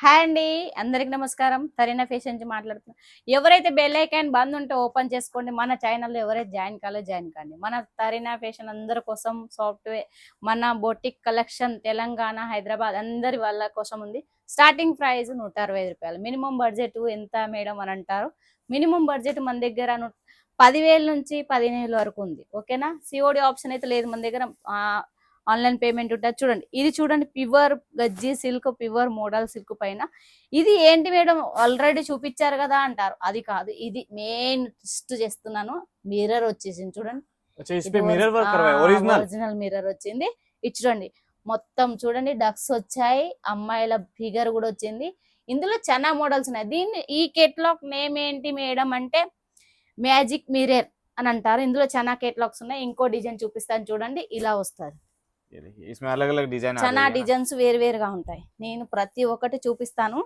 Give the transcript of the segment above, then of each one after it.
Hi అండి. అందరికి నమస్కారం. తరీనా ఫ్యాషన్ నుంచి మాట్లాడుతున్నా. ఎవరైతే బెల్ ఐకాన్ బంద్ ఉంటే ఓపెన్ చేసుకోండి. మన ఛానల్‌లో ఎవరైతే జాయిన్ కాలేదో జాయిన్ కండి. మన తరీనా ఫ్యాషన్ అందరి కోసం సాఫ్ట్‌వేర్ మన బొటిక్ కలెక్షన్ తెలంగాణ, హైదరాబాద్ అందరి వాళ్ళ కోసం ఉంది. స్టార్టింగ్ ప్రైస్ రూ. 165. మినిమం బడ్జెట్ ఎంత మేడం అని అంటారు. మినిమం బడ్జెట్ మన దగ్గర 10,000 నుంచి 15,000 వరకు ఉంది. ఓకేనా? సిఓడి ఆప్షన్ అయితే లేదు మన దగ్గర. ఆన్లైన్ పేమెంట్ ఉంటుంది. చూడండి, ఇది చూడండి, ప్యూర్ గజ్జి సిల్క్, ప్యూర్ మోడల్ సిల్క్ పైన. ఇది ఏంటి మేడం ఆల్రెడీ చూపించారు కదా అంటారు, అది కాదు. ఇది మెయిన్ టెస్ట్ చేస్తున్నాను. మిర్రర్ వచ్చేసింది చూడండి. अच्छा इस पे मिरर वर्क करवाया ओरिजिनल ఒరిజినల్ మిర్రర్ వచ్చింది. ఇది చూడండి, మొత్తం చూడండి, డక్స్ వచ్చాయి, అమ్మాయిల ఫిగర్ కూడా వచ్చింది. ఇందులో చాలా మోడల్స్ ఉన్నాయి. దీన్ని ఈ కేటలాగ్ నేమ్ ఏంటి మేడం అంటే మ్యాజిక్ మిర్రర్ అని అంటారు. ఇందులో చాలా కేటలాగ్స్ ఉన్నాయి. ఇంకో డిజైన్ చూపిస్తాను చూడండి, ఇలా వస్తుంది. ये देखिए इसमें अलग अलग डिजाइन आ చాలా जाएगा ना। డిజైన్స్ వేరువేరుగా ఉంటాయి. నేను ప్రతి ఒక్కటి చూపిస్తాను.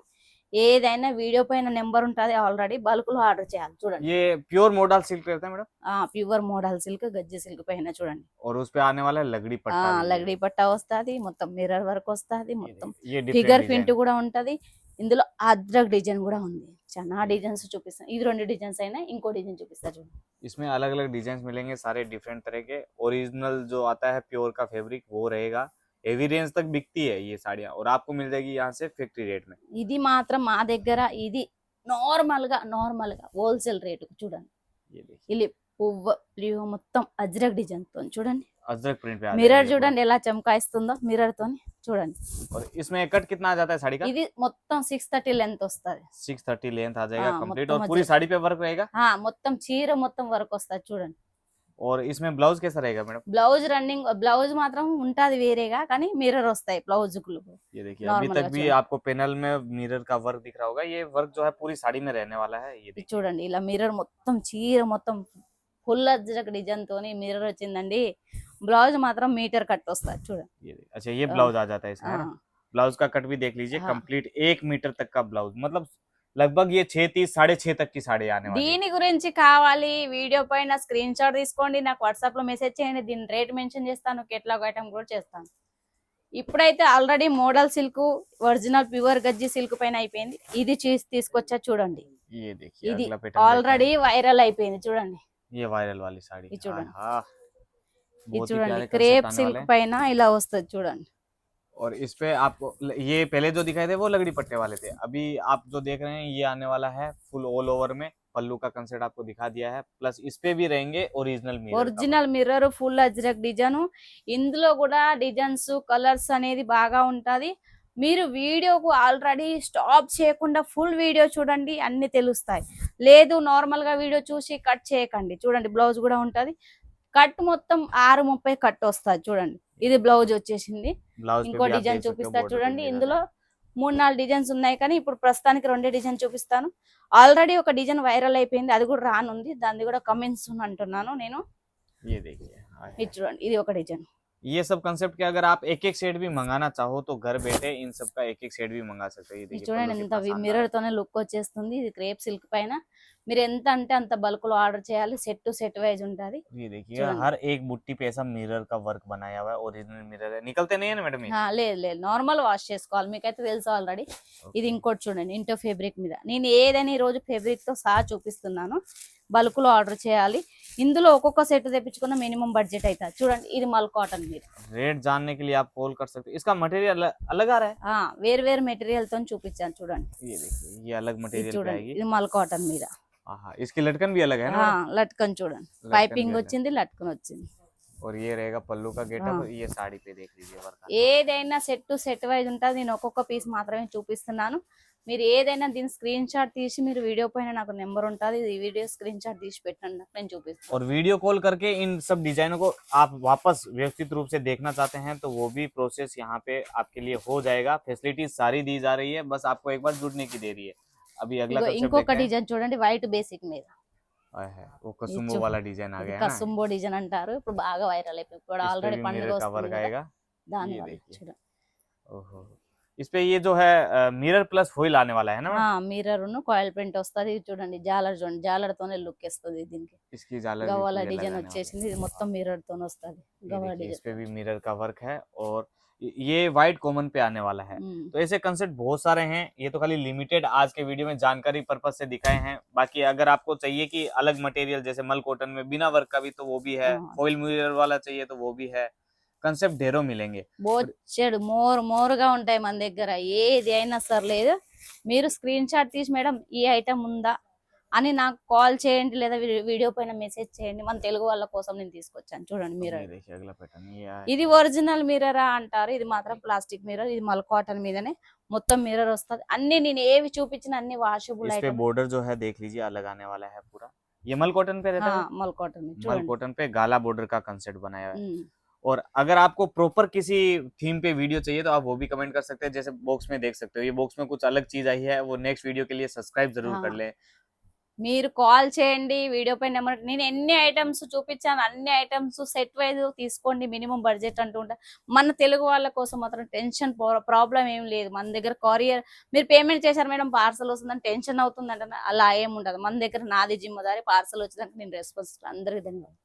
ఏదైనా వీడియో పైన నెంబర్ ఉంటుంది, ఆల్రెడీ బల్క్ లో ఆర్డర్ చేయాలి. చూడండి, ये प्योर मोडल सिल्क रहता है मैडम ప్యూర్ మోడల్ సిల్క్, గజ్జి సిల్క్ పైన చూడండి. और उस पे आने वाला है लगड़ी पट्टा भी है। లగడి పట్టా వస్తుంది, మొత్తం మిర్రర్ వర్క్ వస్తుంది, ये మొత్తం देखिए, ये ఫిగర్ डिफरेंट ప్రింట్ डिजाइन కూడా ఉంటది. ఇందులో అద్రక్ డిజైన్ కూడా ఉంది. చాలా డిజైన్స్ చూపిస్తాను. ఇది 2 డిజైన్స్ అయినా ఇంకో డిజైన్ చూపిస్తా చూడండి. इसमें अलग अलग डिजाइन मिलेंगे सारे डिफरेंट तरह के। ओरिजिनल जो आता है प्योर का फैब्रिक वो रहेगा। हेवी रेंज तक बिकती है ये साड़ियाँ और आपको मिल जाएगी यहाँ से फैक्ट्री रेट में। ఇది మాత్రం మా దగ్గర ఇది నార్మల్ గా హోల్సేల్ రేటు చూడండి. ये देखिए ఇది పువ్వు మొత్తం అజ్రక్ డిజైన్ తో చూడండి. अजरक प्रिंट पे आ మిర్రర్ जाएगा ये చూడండి ఎలా చమకాయిస్తుందో మిర్రర్ తోని చూడండి. पूरा। और इसमें कट कितना आ जाता है साड़ी का? ఇది మొత్తం 630 లెంత్ వస్తుంది. 630 लेंथ आ जाएगा हाँ, कंप्लीट। మొత్తం और पूरी అజ్రక్. साड़ी पे वर्क रहेगा। మొత్తం చీర మొత్తం వరకు వస్తుంది చూడండి. और इसमें ब्लाउज कैसा रहेगा मैडम? బ్లౌజ్ మాత్రం ఉంటది వేరేగా, కానీ మిర్రర్ వస్తాయి బ్లౌజ్ కు. ये देखिए अभी नॉर्मल तक का भी चूड़ा। आपको पैनल में मिरर का वर्क दिख रहा होगा। ये वर्क जो है पूरी साड़ी में रहने वाला है। ये देखिए చూడండి, ఇలా మిర్రర్ మొత్తం చీర మొత్తం ఫుల్ అజ్రక్ డిజైన్ తోని మిర్రర్ వచ్చిందండి. బ్లౌజ్ మాత్రం మీటర్ కట్ వస్తుంది చూడండి. ये देखिए। अच्छा ये ब्लाउज आ जाता है इसमें ఆ, ना। ब्लाउज का कट भी देख लीजिए हाँ। कंप्लीट 1 मीटर तक का ब्लाउज, मतलब लगभग ये 630 6.5 तक की साड़ी आने वाली है। దీని గురించి కావాలి వీడియో పైన స్క్రీన్ షాట్ తీసుకోండి, నాకు వాట్సాప్ లో మెసేజ్ చేయండి. దీని రేట్ మెన్షన్ చేస్తాను, కేటలాగ్ ఐటమ్ కూడా చేస్తాను. ఇప్పుడైతే already model silk, original pure గజ్జి సిల్క్ పైన అయిపోయింది. ఇది తీసుకొచ్చా చూడండి. ये देखिए ఇది अगला पैटर्न ఆల్రెడీ వైరల్ అయిపోయింది చూడండి. ये वायरल वाली साड़ी ये చూడండి. हाँ ఇది बहुत ही చూడండి, प्यारे క్రేప్ concept आने సిల్క్ वाले हैं। పైన ఇలా వస్తుంది చూడండి. और इस पे आपको ये पहले जो दिखाए थे वो लगड़ी पट्टे वाले थे। अभी आप जो देख रहे हैं ये आने वाला है फुल ऑल ओवर में। पल्लू का कंसेप्ट आपको दिखा दिया है, प्लस इस पे भी रहेंगे ओरिजिनल मिरर का original mirror, full Ajrak design. ఇందులో కూడా డిజైన్స్ కలర్స్ అనేది బాగా ఉంటది. మీరు వీడియోకు ఆల్రెడీ స్టాప్ చేయకుండా ఫుల్ వీడియో చూడండి, అన్ని తెలుస్తాయి. లేదు నార్మల్ గా వీడియో చూసి కట్ చేయకండి. చూడండి, బ్లౌజ్ కూడా ఉంటది. కట్ మొత్తం 630 కట్ వస్తుంది చూడండి. ఇది బ్లౌజ్ వచ్చేసింది. ब्लाउज पे ఇంకో भी आप డిజైన్ देख सकते हो చూపిస్తా border చూడండి. पे ఇందులో 3-4 డిజైన్స్ ఉన్నాయి, కానీ ఇప్పుడు ప్రస్తుతానికి 2 డిజైన్ చూపిస్తాను. ఆల్రెడీ ఒక డిజైన్ వైరల్ అయిపోయింది, అది కూడా రానుంది. దాన్ని కూడా కమెంట్స్ అంటున్నాను నేను. ये देखिए हाँ। ఇది చూడండి, ఇది ఒక డిజైన్. ये सब कंसेप्ट के अगर आप एक एक सेट भी मंगाना चाहो तो घर बैठे इन सब का एक एक सेट भी मंगा सकते हो। ये ఇది देखिए చూడండి, पल्लू ఎంత कितना शानदार మిర్రర్ है। తోనే లుక్ వచ్చేస్తుంది. ఇది క్రేప్ సిల్క్ పైన. మీరు ఎంత అంటే అంత బల్క్ లో ఆర్డర్ చేయాలి. సెట్ టు సెట్ వైజ్ ఉంటది. ये देखिए చూడండి. हर एक बुट्टी पे ऐसा मिरर का वर्क बनाया हुआ है। ओरिजिनल मिरर है, निकलते नहीं है ना मैडम ये। లేదు లేదు, నార్మల్ వాష్ చేసుకోవాలి. మీకైతే తెలుసు ఆల్రెడీ. ఇది ఇంకోటి చూడండి, ఇంటో ఫేబ్రిక్ మీద. నేను ఏదైనా ఈ రోజు ఫేబ్రిక్ తో సహా చూపిస్తున్నాను. బల్క్ లో ఆర్డర్ చేయాలి. ఇందులో ఒక్కొక్క సెట్ తెప్పించుకున్న మినిమం బడ్జెట్ అవుతుంది. చూడండి, ఇది మల్ కాటన్ మీద. रेट जानने के लिए आप कॉल कर सकते हो। इसका मटेरियल अलग आ रहा है। వేరు వేరు మెటీరియల్ తో చూపించాను చూడండి. ये देखिए ये अलग ఇది मटेरियल पे చూడండి, आएगी। ఇది మల్ కాటన్ మీద. हाँ इसकी लटकन भी अलग है ना। లట్కన్ చూడండి, लटकन పైపింగ్ भी अलग। వచ్చింది, లట్కన్ వచ్చింది. और ये रहेगा पल्लू का गेटअप। हाँ। ये साड़ी पे देख लीजिए वर्क। ఏదైనా సెట్ టు సెట్ వైజ్ ఉంటుంది. నేను ఒక్కొక్క పీస్ మాత్రమే చూపిస్తున్నాను. మీరు ఏదైనా దీని స్క్రీన్ షాట్ తీసి మీరు వీడియో పైన నాకు నెంబర్ ఉంటుంది, ఈ వీడియో స్క్రీన్ షాట్ తీసి పెట్టండి, నేను చూపిస్తాను. और वीडियो कॉल करके इन सब डिजाइनों को आप वापस व्यवस्थित रूप से देखना चाहते हैं तो वो भी प्रोसेस यहाँ पे आपके लिए हो जाएगा। फैसिलिटीज सारी दी जा रही है, बस आपको एक बार जुड़ने की देरी है। अभी अगला concept ఇంకొక देखते हैं। డిజైన్ చూడండి, వైట్ బేసిక్ మీద. वो कसुम्बो चुप- वाला डिजाइन आ ఇది गया है ना। కసుంబో డిజైన్ అంటారు. ఇప్పుడు బాగా వైరల్ అయిపోయింది. ఇప్పుడు इस पे ఆల్రెడీ भी పండుగ मिरर का వస్తుంది वर्क కదా, आएगा। దాని ये వల్ల देखिए। చూడండి. ओहो इस पे ये जो है मिरर प्लस फॉइल आने वाला है ना मैडम? మిర్రర్ కాయిల్ ప్రింట్ వస్తుంది. ఇది చూడండి, జాలర్ చూడండి, జాలర్ తోనే లుక్ ఇస్తుంది దీనికి. इसकी झालर भी గవ్వల पूरी अलग డిజైన్ आने वाली है। వచ్చేసింది. ఇది మొత్తం మిర్రర్ తోనే వస్తుంది. ये గవ్వల देखिए इस డిజైన్. पे भी मिरर का वर्क है। और ये व्हाइट कॉमन पे आने वाला है। हम्म, तो ऐसे कंसेप्ट बहुत सारे हैं, ये तो खाली लिमिटेड आज के वीडियो में जानकारी पर्पज से दिखाए हैं। बाकी अगर आपको चाहिए कि अलग मटेरियल जैसे मल कॉटन में बिना वर्क का भी, तो वो भी है। हाँ, फॉइल मिरर वाला चाहिए तो वो भी है। कंसेप्ट ढेरों मिलेंगे। और బొచ్చెడు మోరుగా ఉంటాయి మన దగ్గర, ఏది అయినా సర్లేదు. మీరు స్క్రీన్ షాట్ తీసి మేడం ఈ ఐటమ్ ఉందా అని నాకు కాల్ చేయండి, లేదా వీడియో పైన మెసేజ్ చేయండి. మన తెలుగు వాళ్ళ కోసం నేను తీసుకొచ్చాను, చూడండి अब మిర్రర్. ये देखिए अगला पैटर्न ये ఇది ఒరిజినల్ మిర్రరా అంటారు, ఇది మాత్రం ప్లాస్టిక్ మిర్రర్. ఇది మల్ కాటన్ మీదనే మొత్తం మిర్రర్ వస్తుంది. అన్ని నేను ఏవి చూపించిన అన్ని వాషబుల్ इस पे ఐటమ్. बॉर्डर जो है देख लीजिए अलग आने वाला है पूरा। ये मल कॉटन पे रहता है। మల్ కాటన్ मल చూడండి. कॉटन पे गाला बॉर्डर का कंसेप्ट बनाया हुआ है। ఉమ్. और अगर आपको प्रॉपर किसी थीम पे वीडियो चाहिए तो आप वो भी कमेंट कर सकते हैं। जैसे बॉक्स में देख सकते हो, ये बॉक्स में कुछ अलग चीज आई है, वो नेक्स्ट वीडियो के लिए सब्सक्राइब जरूर हाँ। कर ले। మీరు కాల్ చేయండి, వీడియో పైన నెంబర్. నేను ఎన్ని ఐటమ్స్ చూపించాను, అన్ని ఐటమ్స్ సెట్ వైజ్ తీసుకోండి. మినిమం బడ్జెట్ అంటూ ఉంటా. మన తెలుగు వాళ్ళ కోసం మాత్రం టెన్షన్ ప్రాబ్లం ఏం లేదు. మన దగ్గర కొరియర్ మీరు పేమెంట్ చేశారు మేడం పార్సల్ వస్తుందని టెన్షన్ అవుతుందంట, అలా ఏం ఉండదు మన దగ్గర. నాది జిమ్మదారి, పార్సల్ వచ్చేదానికి నేను రెస్పాన్స్. అందరికీ ధన్యవాదాలు.